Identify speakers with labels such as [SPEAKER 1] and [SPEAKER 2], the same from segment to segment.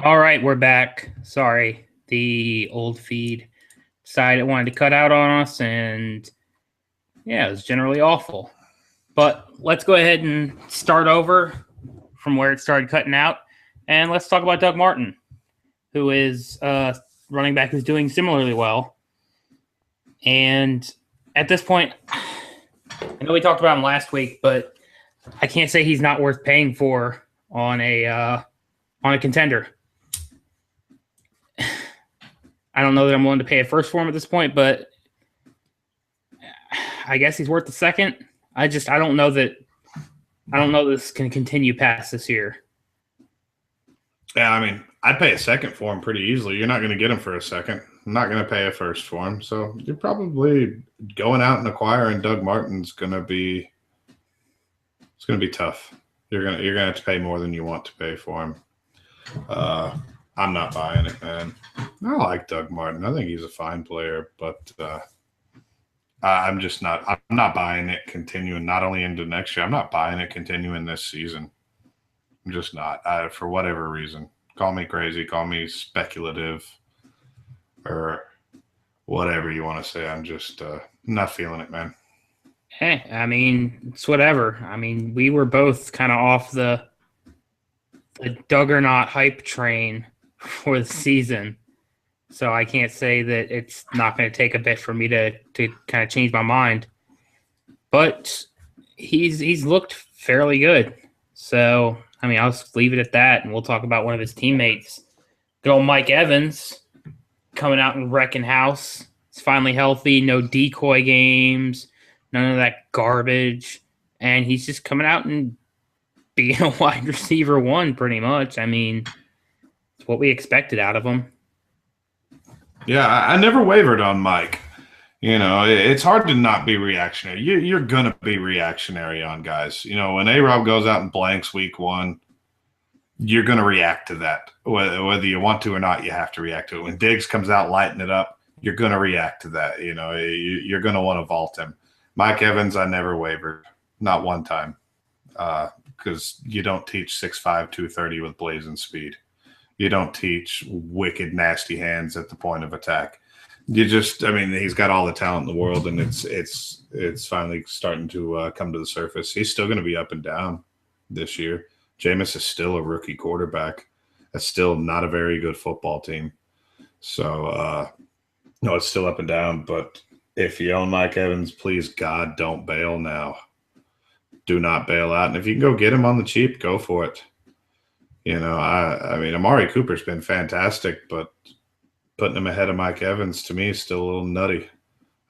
[SPEAKER 1] All right, we're back. Sorry, the old feed decided it wanted to cut out on us, and yeah, it was generally awful. But let's go ahead and start over from where it started cutting out, and let's talk about Doug Martin, who is running back who's doing similarly well. And at this point, I know we talked about him last week, but I can't say he's not worth paying for on a contender. I don't know that I'm willing to pay a first for him at this point, but I guess he's worth the second. I don't know that this can continue past this year.
[SPEAKER 2] Yeah, I mean, I'd pay a second for him pretty easily. You're not going to get him for a second. I'm not going to pay a first for him. So you're probably going out and acquiring Doug Martin's going to be tough. You're gonna have to pay more than you want to pay for him. I'm not buying it, man. I like Doug Martin. I think he's a fine player, but I'm just not. I'm not buying it continuing. Not only into next year, I'm not buying it continuing this season. I'm just not. For whatever reason, call me crazy, call me speculative, or whatever you want to say. I'm just not feeling it, man.
[SPEAKER 1] Hey, I mean, it's whatever. I mean, we were both kind of off the Duggernaut hype train for the season. So I can't say that it's not going to take a bit for me to kind of change my mind. But he's looked fairly good. So, I mean, I'll just leave it at that, and we'll talk about one of his teammates. Good old Mike Evans coming out and wrecking house. He's finally healthy, no decoy games, none of that garbage. And he's just coming out and being a wide receiver one, pretty much. I mean, it's what we expected out of him.
[SPEAKER 2] Yeah, I never wavered on Mike. You know, it's hard to not be reactionary. You're going to be reactionary on guys. You know, when A-Rob goes out and blanks week one, you're going to react to that. Whether you want to or not, you have to react to it. When Diggs comes out lighting it up, you're going to react to that. You know, you're going to want to vault him. Mike Evans, I never wavered. Not one time. Because you don't teach 6'5", 230 with blazing speed. You don't teach wicked, nasty hands at the point of attack. You just, I mean, he's got all the talent in the world, and it's finally starting to come to the surface. He's still going to be up and down this year. Jameis is still a rookie quarterback. That's still not a very good football team. So, no, it's still up and down. But if you own Mike Evans, please, God, don't bail now. Do not bail out. And if you can go get him on the cheap, go for it. You know, I mean, Amari Cooper's been fantastic, but putting him ahead of Mike Evans to me is still a little nutty.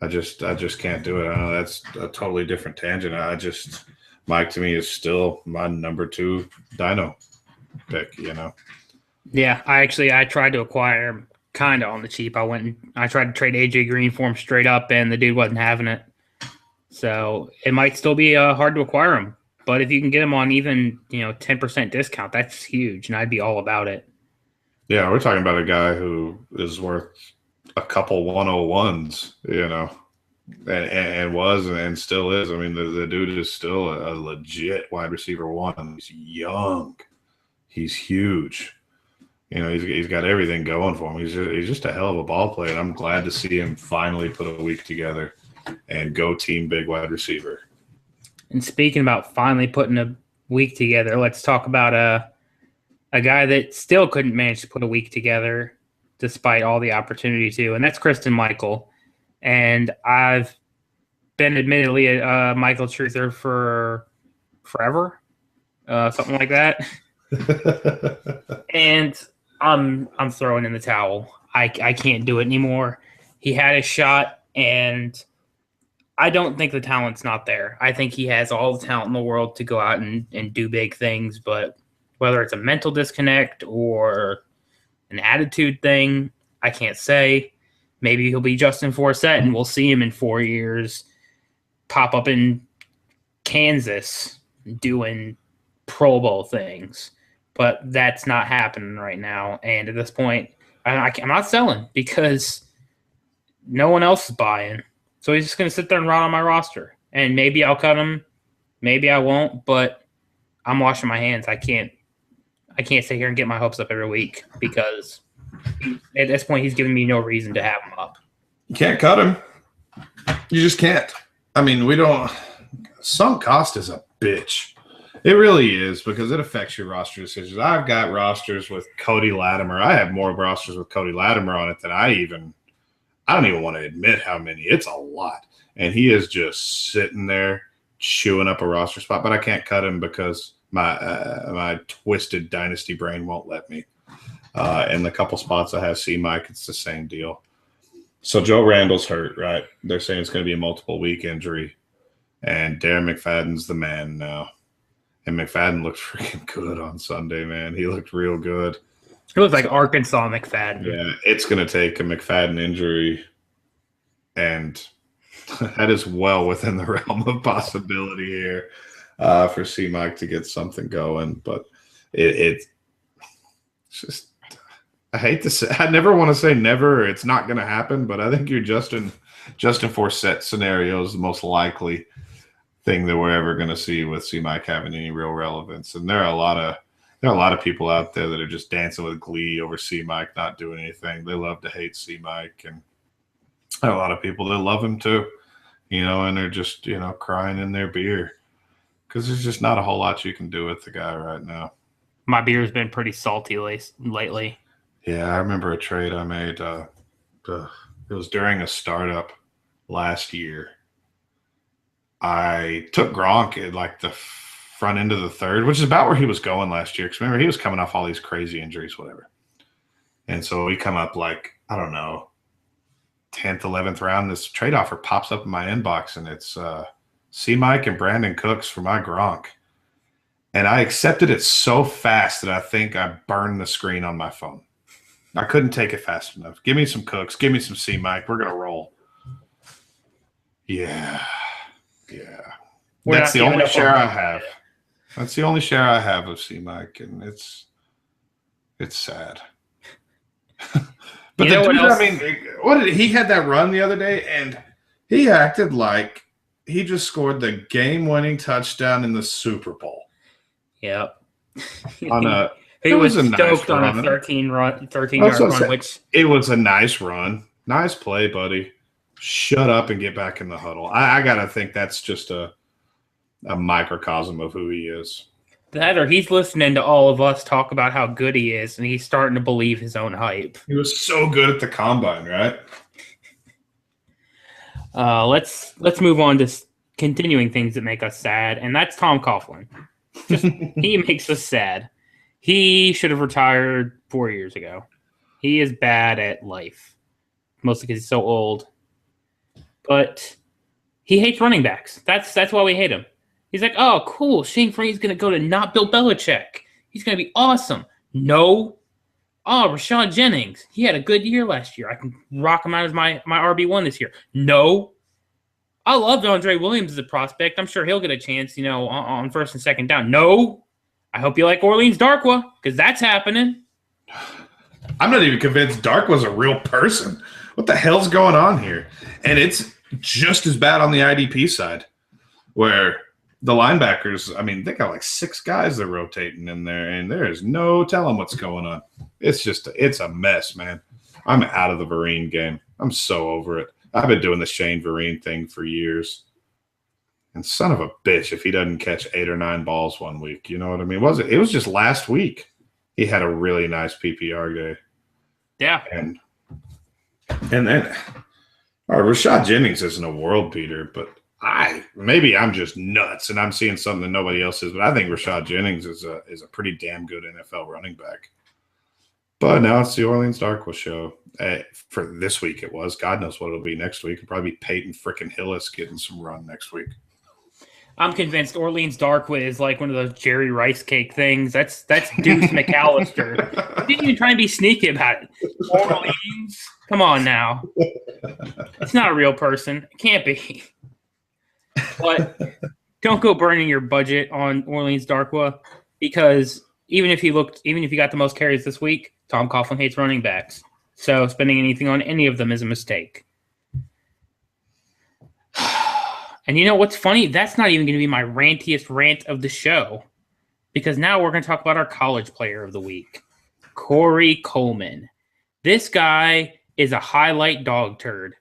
[SPEAKER 2] I just can't do it. I know that's a totally different tangent. Mike to me is still my number 2 Dino pick. You know.
[SPEAKER 1] Yeah, I tried to acquire him kind of on the cheap. I tried to trade AJ Green for him straight up, and the dude wasn't having it. So it might still be hard to acquire him. But if you can get him on even 10% discount, that's huge, and I'd be all about it.
[SPEAKER 2] Yeah, we're talking about a guy who is worth a couple 101s, and was and still is. I mean, the dude is still a legit wide receiver one. He's young, he's huge. He's got everything going for him. He's just a hell of a ball player. And I'm glad to see him finally put a week together and go team big wide receiver.
[SPEAKER 1] And speaking about finally putting a week together, let's talk about a guy that still couldn't manage to put a week together despite all the opportunity to, and that's Kristen Michael. And I've been admittedly a Michael truther for forever, something like that. And I'm throwing in the towel. I can't do it anymore. He had a shot, and I don't think the talent's not there. I think he has all the talent in the world to go out and do big things, but whether it's a mental disconnect or an attitude thing, I can't say. Maybe he'll be Justin Forsett, and we'll see him in 4 years pop up in Kansas doing Pro Bowl things. But that's not happening right now. And at this point, I'm not selling because no one else is buying. So he's just going to sit there and rot on my roster. And maybe I'll cut him. Maybe I won't. But I'm washing my hands. I I can't sit here and get my hopes up every week because at this point he's giving me no reason to have him up.
[SPEAKER 2] You can't cut him. You just can't. I mean, we don't. Sunk cost is a bitch. It really is because it affects your roster decisions. I've got rosters with Cody Latimer. I have more rosters with Cody Latimer on it than I don't even want to admit how many. It's a lot. And he is just sitting there chewing up a roster spot, but I can't cut him because my twisted dynasty brain won't let me. In the couple spots I have C-Mike, it's the same deal. So Joe Randall's hurt, right? They're saying it's going to be a multiple week injury. And Darren McFadden's the man now. And McFadden looked freaking good on Sunday, man. He looked real good.
[SPEAKER 1] He looked like Arkansas McFadden.
[SPEAKER 2] Yeah, it's going to take a McFadden injury. And that is well within the realm of possibility here for C-Mike to get something going. But it's just – I hate to say – I never want to say never. It's not going to happen. But I think your Justin Forsett scenario is the most likely thing that we're ever going to see with C-Mike having any real relevance. And there are a lot of people out there that are just dancing with glee over C-Mike not doing anything. They love to hate C-Mike, and there are a lot of people that love him too, and they're just, crying in their beer because there's just not a whole lot you can do with the guy right now.
[SPEAKER 1] My beer's been pretty salty lately.
[SPEAKER 2] Yeah, I remember a trade I made. It was during a startup last year. I took Gronk at like the front end of the third, which is about where he was going last year. Because remember, he was coming off all these crazy injuries, whatever. And so we come up like, I don't know, 10th, 11th round. This trade offer pops up in my inbox, and it's C-Mike and Brandon Cooks for my Gronk. And I accepted it so fast that I think I burned the screen on my phone. I couldn't take it fast enough. Give me some Cooks. Give me some C-Mike. We're going to roll. Yeah. That's the only share I have. That's the only share I have of C-Mike, and it's sad. But he had that run the other day, and he acted like he just scored the game-winning touchdown in the Super Bowl.
[SPEAKER 1] Yep.
[SPEAKER 2] He was
[SPEAKER 1] stoked on a 13-yard run, which
[SPEAKER 2] it was a nice run. Nice play, buddy. Shut up and get back in the huddle. I gotta think that's just a microcosm of who he is.
[SPEAKER 1] That, or he's listening to all of us talk about how good he is, and he's starting to believe his own hype.
[SPEAKER 2] He was so good at the combine, right?
[SPEAKER 1] Let's move on to continuing things that make us sad, and that's Tom Coughlin. He makes us sad. He should have retired 4 years ago. He is bad at life, mostly because he's so old. But he hates running backs. That's why we hate him. He's like, oh, cool. Shane Freeney's going to go to not Bill Belichick. He's going to be awesome. No. Oh, Rashad Jennings. He had a good year last year. I can rock him out as my RB1 this year. No. I loved Andre Williams as a prospect. I'm sure he'll get a chance, on first and second down. No. I hope you like Orleans Darkwa, because that's happening.
[SPEAKER 2] I'm not even convinced Darkwa's a real person. What the hell's going on here? And it's just as bad on the IDP side, where the linebackers, they got like 6 guys they're rotating in there, and there is no telling what's going on. It's a mess, man. I'm out of the Vereen game. I'm so over it. I've been doing the Shane Vereen thing for years. And son of a bitch, if he doesn't catch 8 or 9 balls one week, you know what I mean? It was just last week. He had a really nice PPR day.
[SPEAKER 1] Yeah.
[SPEAKER 2] And then Rashad Jennings isn't a world beater, but maybe I'm just nuts and I'm seeing something that nobody else is, but I think Rashad Jennings is a pretty damn good NFL running back. But now it's the Orleans Darkwa show. For this week it was. God knows what it'll be next week. It'll probably be Peyton frickin' Hillis getting some run next week.
[SPEAKER 1] I'm convinced Orleans Darkwa is like one of those Jerry Rice cake things. That's Deuce McAllister. He didn't even try and be sneaky about it. Orleans? Come on now. It's not a real person. It can't be. But don't go burning your budget on Orleans Darkwa, because even if he got the most carries this week, Tom Coughlin hates running backs. So spending anything on any of them is a mistake. And you know what's funny? That's not even going to be my rantiest rant of the show, because now we're going to talk about our college player of the week, Corey Coleman. This guy is a highlight dog turd.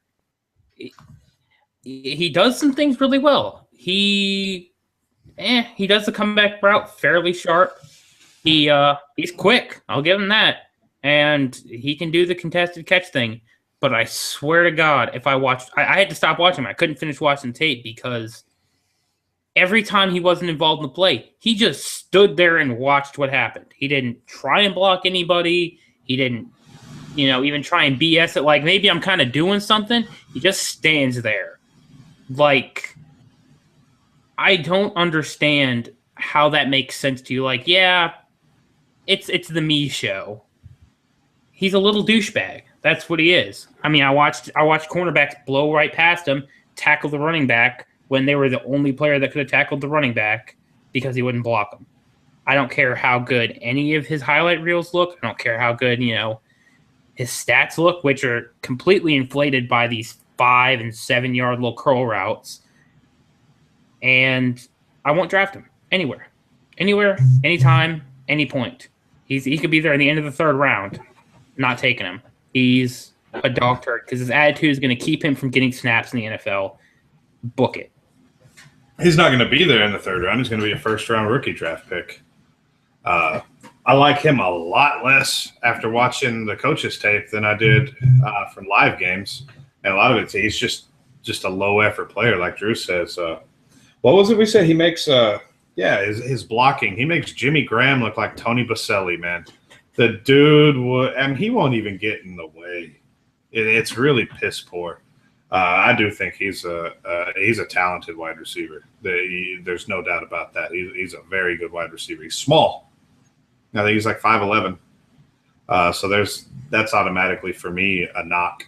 [SPEAKER 1] He does some things really well. He does the comeback route fairly sharp. He's quick. I'll give him that. And he can do the contested catch thing. But I swear to God, if I watched, I had to stop watching him. I couldn't finish watching tape because every time he wasn't involved in the play, he just stood there and watched what happened. He didn't try and block anybody. He didn't, even try and BS it. Like, maybe I'm kind of doing something. He just stands there. Like, I don't understand how that makes sense to you. Like, yeah, it's the me show. He's a little douchebag. That's what he is. I mean, I watched cornerbacks blow right past him, tackle the running back when they were the only player that could have tackled the running back because he wouldn't block them. I don't care how good any of his highlight reels look. I don't care how good, his stats look, which are completely inflated by these 5 and 7 yard little curl routes. And I won't draft him anywhere, anytime, any point. He could be there in the end of the 3rd round. Not taking him. He's a dog turd because his attitude is going to keep him from getting snaps in the NFL. Book it.
[SPEAKER 2] He's not going to be there in the 3rd round. He's going to be a 1st-round rookie draft pick. I like him a lot less after watching the coaches tape than I did from live games. And a lot of he's just a low-effort player, like Drew says. What was it we said? He makes his blocking. He makes Jimmy Graham look like Tony Baselli, man. The dude he won't even get in the way. It's really piss poor. I do think he's a talented wide receiver. There's no doubt about that. He's a very good wide receiver. He's small. I think he's like 5'11". So that's automatically for me a knock.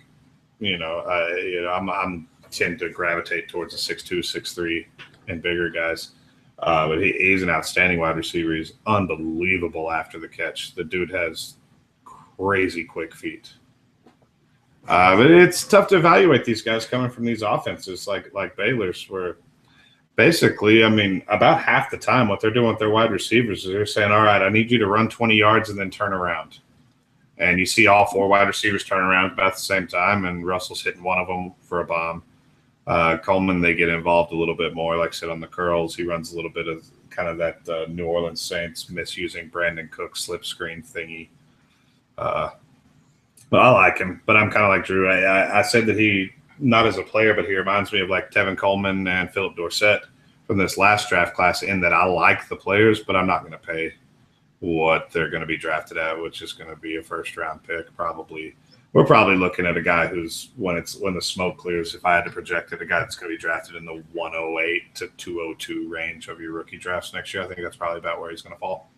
[SPEAKER 2] I'm tend to gravitate towards the 6'2", 6'3", and bigger guys. But he's an outstanding wide receiver. He's unbelievable after the catch. The dude has crazy quick feet. But it's tough to evaluate these guys coming from these offenses like Baylor's, where basically, I mean, about half the time what they're doing with their wide receivers is they're saying, all right, I need you to run 20 yards and then turn around. And you see all 4 wide receivers turn around about the same time, and Russell's hitting one of them for a bomb. Coleman, they get involved a little bit more. Like I said, on the curls, he runs a little bit of kind of that New Orleans Saints misusing Brandon Cook slip screen thingy. But I like him. But I'm kind of like Drew. I said that he, not as a player, but he reminds me of like Tevin Coleman and Philip Dorsett from this last draft class, in that I like the players, but I'm not going to pay what they're going to be drafted at, which is going to be a 1st-round pick probably. We're probably looking at a guy who's, when the smoke clears, if I had to project it, a guy that's going to be drafted in the 108 to 202 range of your rookie drafts next year. I think that's probably about where he's going to fall.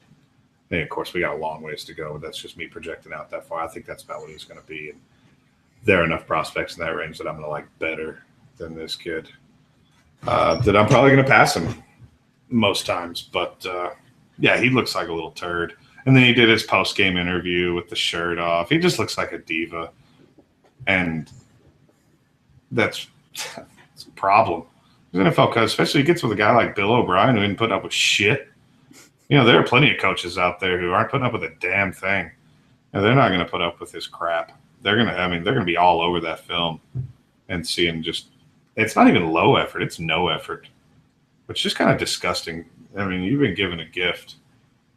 [SPEAKER 2] And of course, we got a long ways to go, but that's just me projecting out that far. I think that's about what he's going to be. And there are enough prospects in that range that I'm going to like better than this kid. That I'm probably going to pass him most times. But, yeah, he looks like a little turd. And then he did his post-game interview with the shirt off. He just looks like a diva. And that's a problem. The NFL coach, especially he gets with a guy like Bill O'Brien who didn't put up with shit. There are plenty of coaches out there who aren't putting up with a damn thing. And they're not going to put up with his crap. They're going to be all over that film and seeing just – it's not even low effort. It's no effort, which is just kind of disgusting. I mean, you've been given a gift.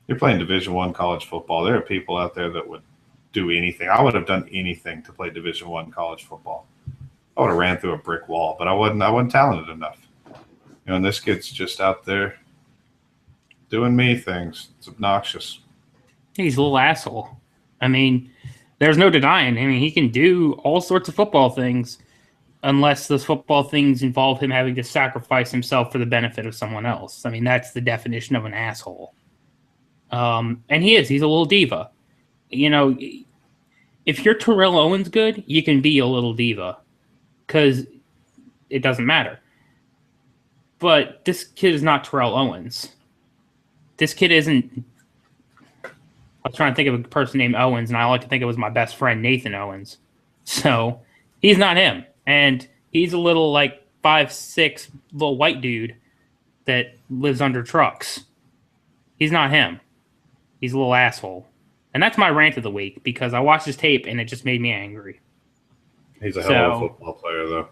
[SPEAKER 2] You're playing Division I college football. There are people out there that would do anything. I would have done anything to play Division I college football. I would have ran through a brick wall, but I wasn't talented enough. And this kid's just out there doing me things. It's obnoxious.
[SPEAKER 1] He's a little asshole. I mean, there's no denying. I mean, he can do all sorts of football things unless those football things involve him having to sacrifice himself for the benefit of someone else. I mean, that's the definition of an asshole. And he's a little diva. If you're Terrell Owens good, you can be a little diva because it doesn't matter. But this kid is not Terrell Owens. This kid isn't. I was trying to think of a person named Owens, and I like to think it was my best friend, Nathan Owens. So he's not him. And he's a little, 5'6", little white dude that lives under trucks. He's not him. He's a little asshole. And that's my rant of the week because I watched his tape and it just made me angry.
[SPEAKER 2] He's a hell of a football player, though.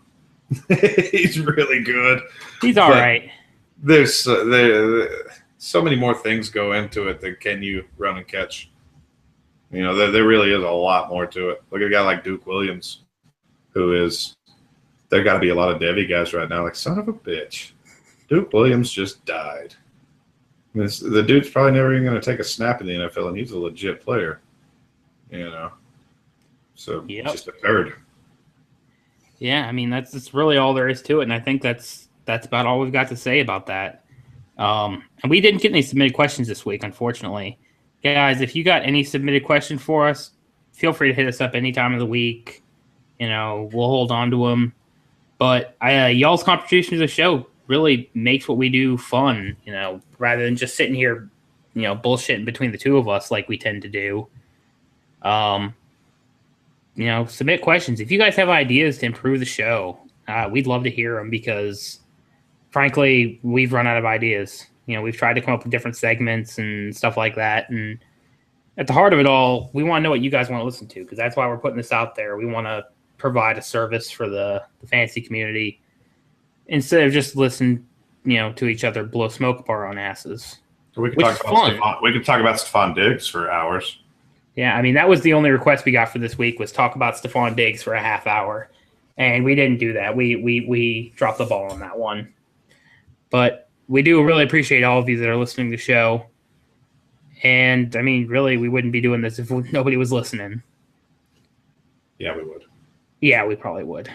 [SPEAKER 2] He's really good.
[SPEAKER 1] He's all right.
[SPEAKER 2] There's so many more things go into it than can you run and catch. You know, there really is a lot more to it. Look at a guy like Duke Williams, who is – there got to be a lot of Devy guys right now. Like, son of a bitch. Duke Williams just died. I mean, the dude's probably never even going to take a snap in the NFL, and he's a legit player. You know. So, just absurd.
[SPEAKER 1] Yeah, I mean, that's really all there is to it, and I think that's about all we've got to say about that. And we didn't get any submitted questions this week, unfortunately. Guys, if you got any submitted question for us, feel free to hit us up any time of the week. You know, we'll hold on to them. But y'all's contribution to the show really makes what we do fun, you know, rather than just sitting here, you know, bullshitting between the two of us like we tend to do. You know, submit questions. If you guys have ideas to improve the show, we'd love to hear them because, frankly, we've run out of ideas. You know, we've tried to come up with different segments and stuff like that. And at the heart of it all, we want to know what you guys want to listen to because that's why we're putting this out there. We want to provide a service for the fantasy community instead of just listening, you know, to each other blow smoke up our own asses.
[SPEAKER 2] We could talk about Stephon Diggs for hours.
[SPEAKER 1] Yeah, I mean, that was the only request we got for this week was talk about Stephon Diggs for a half hour. And we didn't do that. We dropped the ball on that one. But we do really appreciate all of you that are listening to the show. And, I mean, really, we wouldn't be doing this if nobody was listening.
[SPEAKER 2] Yeah, we would.
[SPEAKER 1] Yeah, we probably would.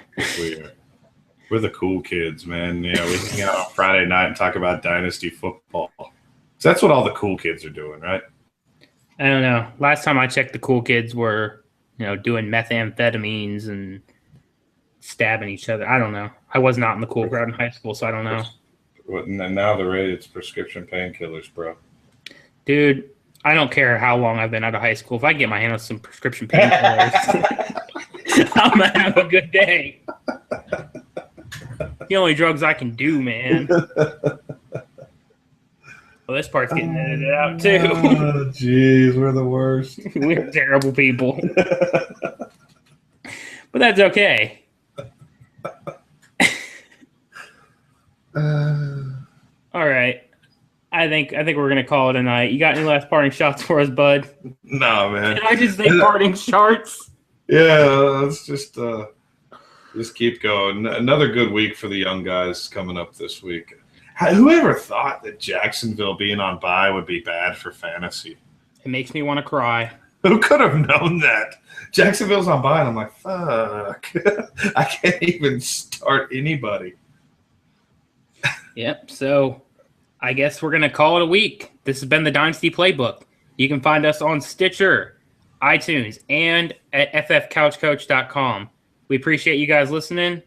[SPEAKER 2] We're the cool kids, man. Yeah, we hang out on Friday night and talk about Dynasty football. So that's what all the cool kids are doing, right?
[SPEAKER 1] I don't know. Last time I checked, the cool kids were, you know, doing methamphetamines and stabbing each other. I don't know. I was not in the cool crowd in high school, so I don't know.
[SPEAKER 2] And now they're rated as prescription painkillers, bro.
[SPEAKER 1] Dude, I don't care how long I've been out of high school. If I get my hand on some prescription painkillers, I'm going to have a good day. The only drugs I can do, man. Well, this part's getting edited out, too.
[SPEAKER 2] Oh, jeez, we're the worst.
[SPEAKER 1] We're terrible people. But that's okay. All right. I think we're gonna call it a night. You got any last parting shots for us, bud?
[SPEAKER 2] No, man.
[SPEAKER 1] Can I just say parting shots?
[SPEAKER 2] Yeah, let's just keep going. Another good week for the young guys coming up this week. Whoever thought that Jacksonville being on bye would be bad for fantasy?
[SPEAKER 1] It makes me want to cry.
[SPEAKER 2] Who could have known that? Jacksonville's on bye, and I'm like, fuck. I can't even start anybody.
[SPEAKER 1] Yep, so I guess we're going to call it a week. This has been the Dynasty Playbook. You can find us on Stitcher, iTunes, and at ffcouchcoach.com. We appreciate you guys listening.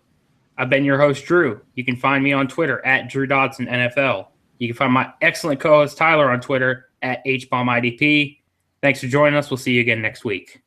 [SPEAKER 1] I've been your host, Drew. You can find me on Twitter at Drew Dodson NFL. You can find my excellent co-host, Tyler, on Twitter at HBombIDP. Thanks for joining us. We'll see you again next week.